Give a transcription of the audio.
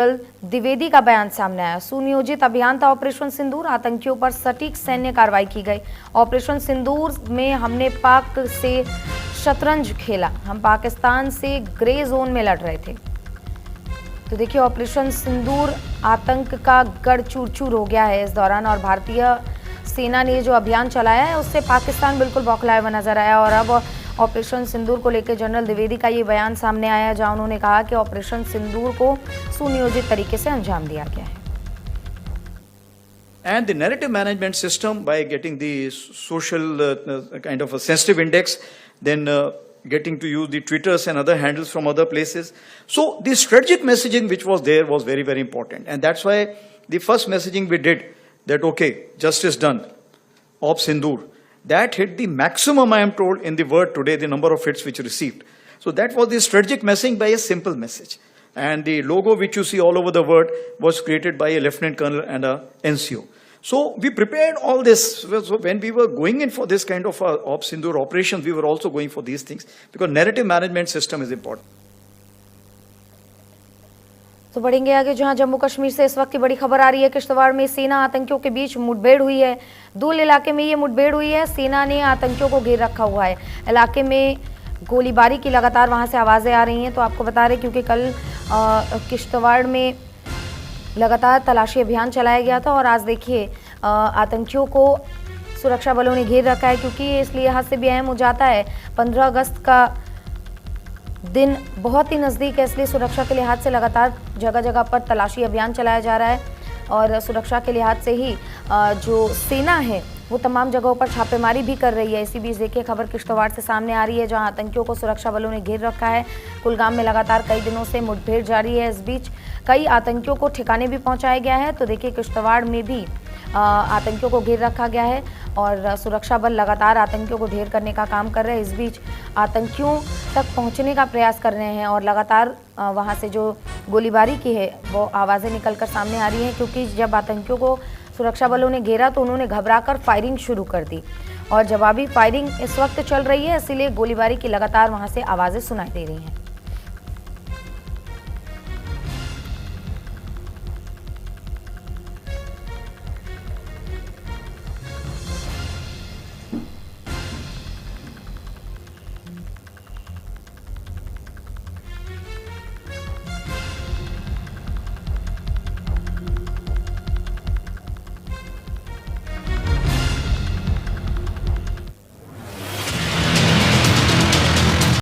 द्विवेदी का बयान सामने आया। सुनियोजित अभियान था ऑपरेशन सिंदूर। आतंकियों पर सटीक सैन्य कार्रवाई की गई। ऑपरेशन सिंदूर में हमने पाक से शतरंज खेला। हम पाकिस्तान से ग्रे जोन में लड़ रहे थे। तो देखिए, ऑपरेशन सिंदूर आतंक का गढ़ चूर चूर हो गया है इस दौरान, और भारतीय सेना ने जो अभियान चलाया है उससे पाकिस्तान बिल्कुल बौखलाया हुआ नजर आया। और अब ऑपरेशन सिंदूर को लेकर जनरल द्विवेदी का ये बयान सामने आया, जहां उन्होंने कहा कि ऑपरेशन सिंदूर को सुनियोजित तरीके से अंजाम दिया गया है। And the narrative management system, by getting the social kind of a sensitive index, then getting to use the Twitters and other handles from other places. So the strategic messaging which was there was very, very important. And that's why the first messaging we did, that okay, justice done, Op Sindoor, that hit the maximum, I am told, in the word today, the number of hits which received. So that was the strategic messaging by a simple message. And the logo which you see all over the world was created by a lieutenant colonel and a NCO. So we prepared all this. So when we were going in for this kind of Op Sindoor operations, we were also going for these things, because narrative management system is important. तो बढ़ेंगे आगे, जहां जम्मू कश्मीर से इस वक्त की बड़ी खबर आ रही है। किश्तवाड़ में सेना आतंकियों के बीच मुठभेड़ हुई है। दूल इलाके में ये मुठभेड़ हुई है। सेना ने आतंकियों को घेर रखा हुआ है। इलाके में गोलीबारी की लगातार वहां से आवाजें आ रही हैं। तो आपको बता रहे, क्योंकि कल किश्तवाड़ में लगातार तलाशी अभियान चलाया गया था, और आज देखिए आतंकियों को सुरक्षा बलों ने घेर रखा है, क्योंकि ये इसलिए हाथ से भी अहम हो जाता है। 15 अगस्त का दिन बहुत ही नज़दीक है, इसलिए सुरक्षा के लिहाज से लगातार जगह जगह पर तलाशी अभियान चलाया जा रहा है। और सुरक्षा के लिहाज से ही जो सेना है वो तमाम जगहों पर छापेमारी भी कर रही है। इसी बीच देखिए, खबर किश्तवाड़ से सामने आ रही है, जहां आतंकियों को सुरक्षा बलों ने घेर रखा है। कुलगाम में लगातार कई दिनों से मुठभेड़ जारी है। इस बीच कई आतंकियों को ठिकाने भी पहुंचाया गया है। तो देखिए, किश्तवाड़ में भी आतंकियों को घेर रखा गया है, और सुरक्षा बल लगातार आतंकियों को ढेर करने का काम कर रहे हैं। इस बीच आतंकियों तक पहुंचने का प्रयास कर रहे हैं, और लगातार वहां से जो गोलीबारी की है वो आवाज़ें निकलकर सामने आ रही हैं, क्योंकि जब आतंकियों को सुरक्षा बलों ने घेरा तो उन्होंने घबराकर फायरिंग शुरू कर दी, और जवाबी फायरिंग इस वक्त चल रही है, इसीलिए गोलीबारी की लगातार वहां से आवाज़ें सुनाई दे रही हैं।